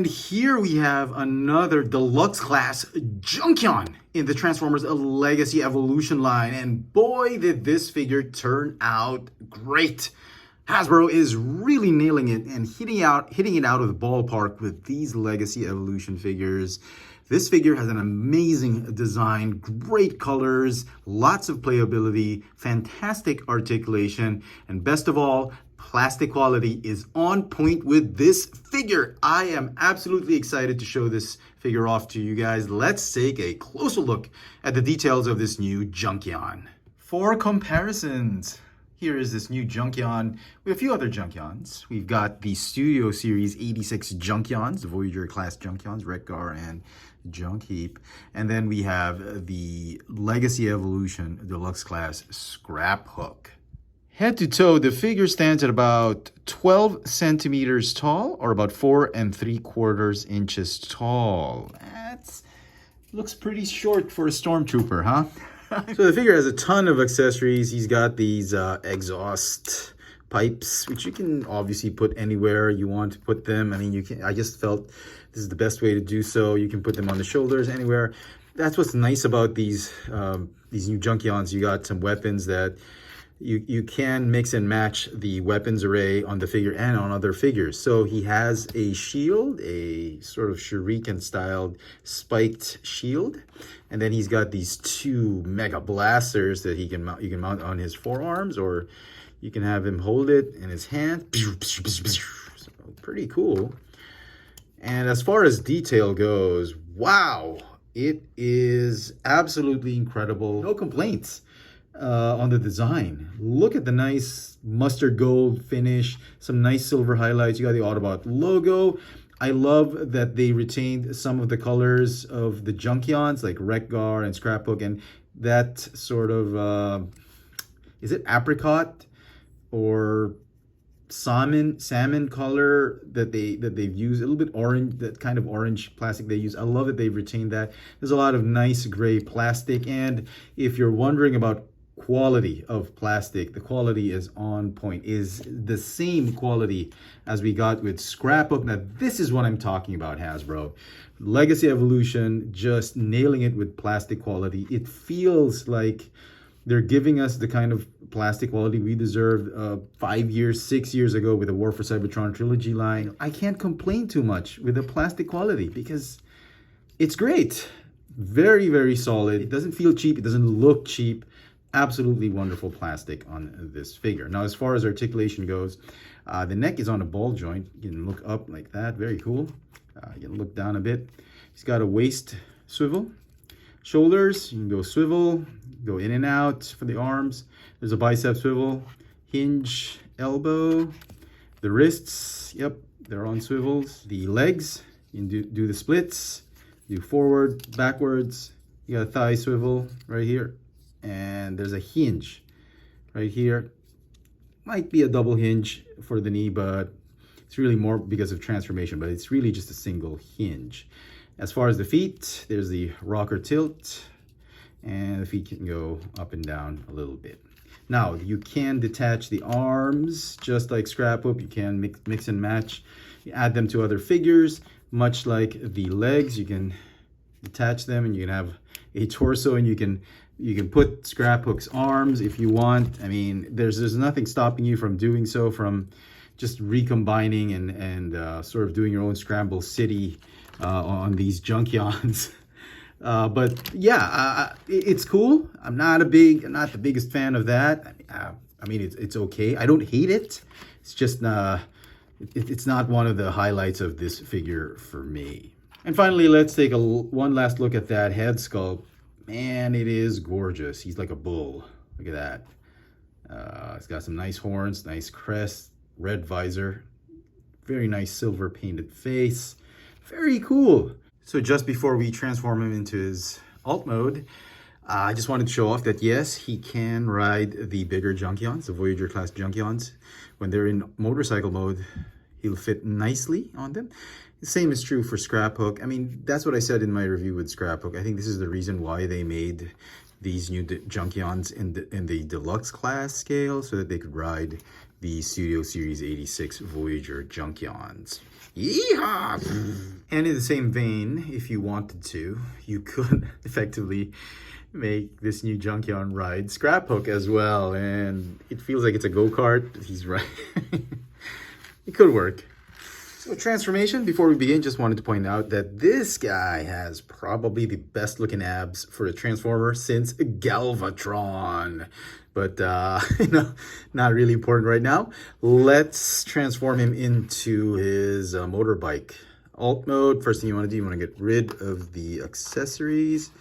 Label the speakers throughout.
Speaker 1: And here we have another deluxe class Junkion in the Transformers Legacy Evolution line. And boy, did this figure turn out great. Hasbro is really nailing it and hitting it out of the ballpark with these Legacy Evolution figures. This figure has an amazing design, great colors, lots of playability, fantastic articulation, and best of all, plastic quality is on point with this figure. I am absolutely excited to show this figure off to you guys. Let's take a closer look at the details of this new Junkion. For comparisons, here is this new Junkion with a few other Junkions. We've got the Studio Series 86 Junkions, the Voyager class Junkions, Wreck-Gar and Junk Heap. And then we have the Legacy Evolution Deluxe class Scrapbook. Head to toe, the figure stands at about 12 centimeters tall, or about 4 3/4 inches tall. That looks pretty short for a stormtrooper, huh? So the figure has a ton of accessories. He's got these exhaust pipes, which you can obviously put anywhere you want to put them. I mean, you can. I just felt this is the best way to do so. You can put them on the shoulders, anywhere. That's what's nice about these new Junkions. You got some weapons that you can mix and match the weapons array on the figure and on other figures. So he has a shield, a sort of shuriken-styled spiked shield, and then he's got these two mega blasters that you can mount on his forearms, or you can have him hold it in his hand. So, pretty cool. And as far as detail goes, wow, it is absolutely incredible. No complaints on the design. Look at the nice mustard gold finish, some nice silver highlights. You got the Autobot logo. I love that they retained some of the colors of the Junkions, like Wreck-Gar and Scrapbook, and that sort of is it apricot or salmon color that they've used, a little bit orange, that kind of orange plastic they use. I love that they've retained that. There's a lot of nice gray plastic, and if you're wondering about quality of plastic, the quality is on point, is the same quality as we got with Scrapbook. Now this is what I'm talking about, Hasbro. Legacy Evolution, just nailing it with plastic quality. It feels like they're giving us the kind of plastic quality we deserved 5 years, 6 years ago with the War for Cybertron trilogy line. I can't complain too much with the plastic quality because it's great. Very, very solid. It doesn't feel cheap. It doesn't look cheap. Absolutely wonderful plastic on this figure. Now, as far as articulation goes, the neck is on a ball joint. You can look up like that. Very cool. You can look down a bit. He's got a waist swivel. Shoulders, you can go swivel, go in and out for the arms. There's a bicep swivel, hinge, elbow. The wrists, yep, they're on swivels. The legs, you can do the splits, do forward, backwards. You got a thigh swivel right here. And there's a hinge right here. Might be a double hinge for the knee, but it's really more because of transformation, but it's really just a single hinge. As far as the feet, there's the rocker tilt, and the feet can go up and down a little bit. Now, you can detach the arms, just like Scrapbook. You can mix and match. You add them to other figures, much like the legs. You can detach them, and you can have a torso, and you can put Scrapbook's arms if you want. I mean, there's nothing stopping you from doing so, from just recombining and sort of doing your own Scramble City on these Junkions. But yeah, it's cool. I'm not the biggest fan of that. I mean, it's okay. I don't hate it. It's just it's not one of the highlights of this figure for me. And finally, let's take one last look at that head sculpt. Man, it is gorgeous. He's like a bull. Look at that. It's got some nice horns, nice crest, red visor, very nice silver painted face. Very cool. So just before we transform him into his alt mode, I just wanted to show off that yes, he can ride the bigger Junkions, the Voyager class Junkions. When they're in motorcycle mode, he'll fit nicely on them. The same is true for Scrapbook. I mean, that's what I said in my review with Scrapbook. I think this is the reason why they made these new Junkions in the Deluxe class scale, so that they could ride the Studio Series 86 Voyager Junkions. Yeehaw! And in the same vein, if you wanted to, you could effectively make this new Junkion ride Scrapbook as well. And it feels like it's a go-kart. He's right. It could work. So transformation, before we begin, just wanted to point out that this guy has probably the best looking abs for a Transformer since Galvatron. But, not really important right now. Let's transform him into his motorbike. Alt mode, first thing you want to do, you want to get rid of the accessories.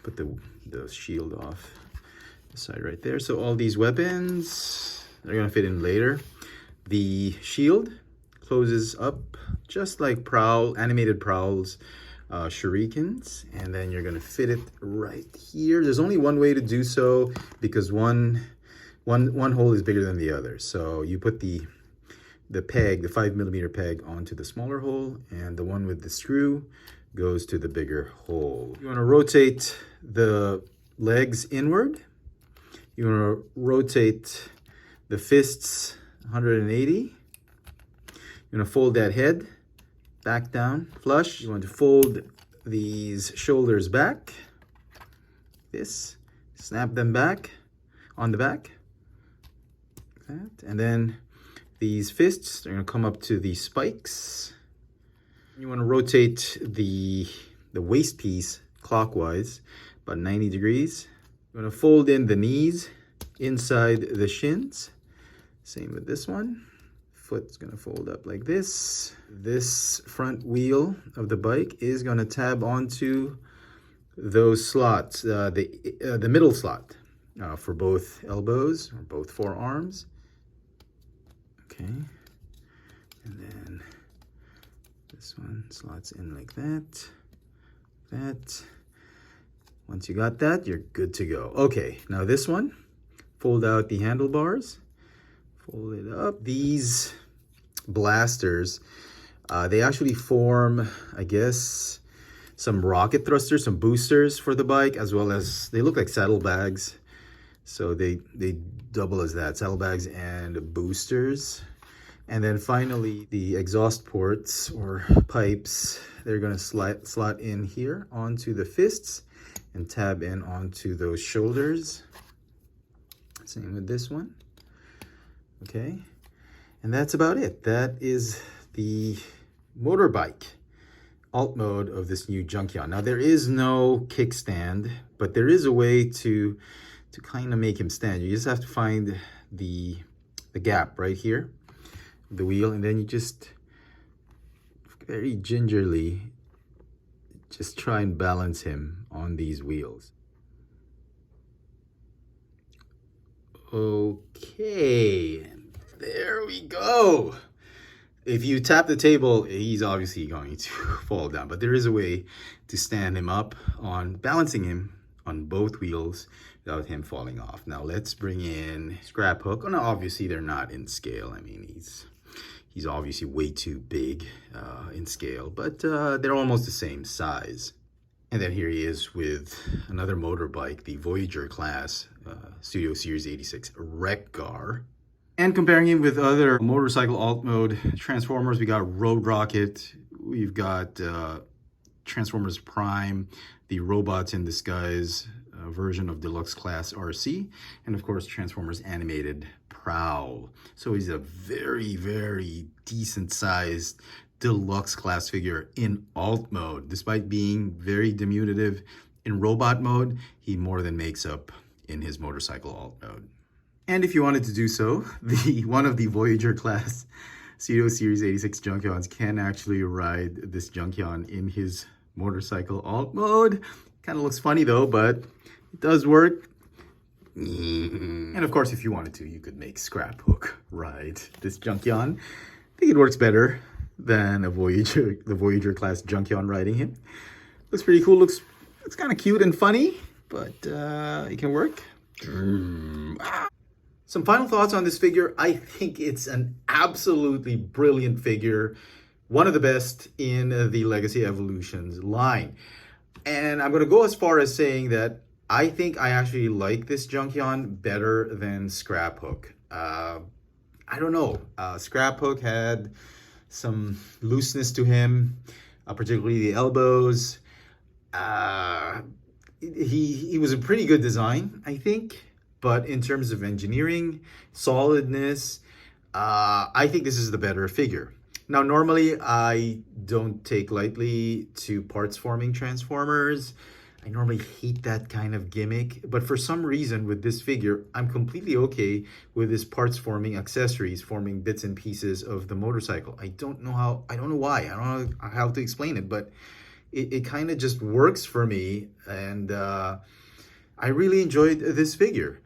Speaker 1: Put the shield off the side right there. So all these weapons, they're going to fit in later. The shield closes up just like animated Prowl's shurikens, and then you're gonna fit it right here. There's only one way to do so because one hole is bigger than the other. So you put the peg, the 5mm peg, onto the smaller hole, and the one with the screw goes to the bigger hole. You want to rotate the legs inward. You want to rotate the fists 180. You're going to fold that head back down, flush. You want to fold these shoulders back. This. Snap them back on the back. Like that. And then these fists, they're going to come up to the spikes. You want to rotate the waist piece clockwise, about 90 degrees. You want to fold in the knees inside the shins. Same with this one. Foot's gonna fold up like this. This front wheel of the bike is gonna tab onto those slots, the middle slot for both elbows or both forearms. Okay, and then this one slots in like that. Once you got that, you're good to go. Okay, now this one, fold out the handlebars. Fold it up. These blasters, they actually form, I guess, some rocket thrusters, some boosters for the bike, as well as they look like saddlebags. So they double as that, saddlebags and boosters. And then finally, the exhaust ports or pipes, they're going to slot in here onto the fists and tab in onto those shoulders. Same with this one. Okay, and that's about it. That is the motorbike alt mode of this new Junkion. Now there is no kickstand, but there is a way to kind of make him stand. You just have to find the gap right here, the wheel, and then you just very gingerly just try and balance him on these wheels. Okay, there we go. If you tap the table, he's obviously going to fall down, but there is a way to stand him up on balancing him on both wheels without him falling off. Now let's bring in Scrapbook. Oh, no, obviously they're not in scale. I mean, he's obviously way too big in scale, but they're almost the same size. And then here he is with another motorbike, the Voyager class, Studio Series 86 Wreck-Gar. And comparing him with other motorcycle alt mode Transformers, we got Road Rocket, we've got Transformers Prime, the Robots in Disguise version of Deluxe Class RC, and of course Transformers Animated Prowl. So he's a very, very decent sized Deluxe class figure in alt mode. Despite being very diminutive in robot mode, he more than makes up in his motorcycle alt mode. And if you wanted to do so, one of the Voyager class Studio Series 86 Junkions can actually ride this Junkion in his motorcycle alt mode. Kind of looks funny though, but it does work. And of course, if you wanted to, you could make Scrapbook ride this Junkion. I think it works better than the Voyager class Junkion riding him. Looks pretty cool. Looks kind of cute and funny, but it can work. Some final thoughts on this figure. I think it's an absolutely brilliant figure. One of the best in the Legacy Evolutions line. And I'm going to go as far as saying that I think I actually like this Junkion better than Scrapbook. I don't know. Scrapbook had some looseness to him, particularly the elbows. He was a pretty good design, I think, but in terms of engineering, solidness, I think this is the better figure. Now, normally I don't take lightly to parts forming Transformers. I normally hate that kind of gimmick, but for some reason with this figure, I'm completely okay with this parts forming accessories, forming bits and pieces of the motorcycle. I don't know why, I don't know how to explain it, but it kind of just works for me, and I really enjoyed this figure.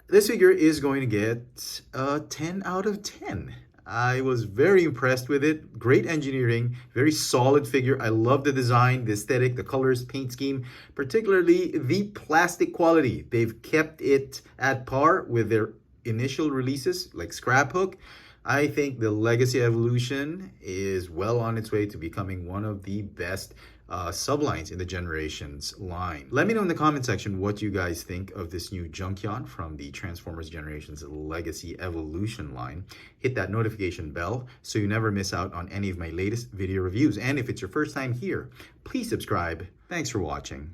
Speaker 1: This figure is going to get a 10 out of 10. I was very impressed with it. Great engineering, very solid figure. I love the design, the aesthetic, the colors, paint scheme, particularly the plastic quality. They've kept it at par with their initial releases like Scrapbook. I think the Legacy Evolution is well on its way to becoming one of the best sublines in the Generations line. Let me know in the comment section what you guys think of this new Junkion from the Transformers Generations Legacy Evolution line. Hit that notification bell so you never miss out on any of my latest video reviews. And if it's your first time here, please subscribe. Thanks for watching.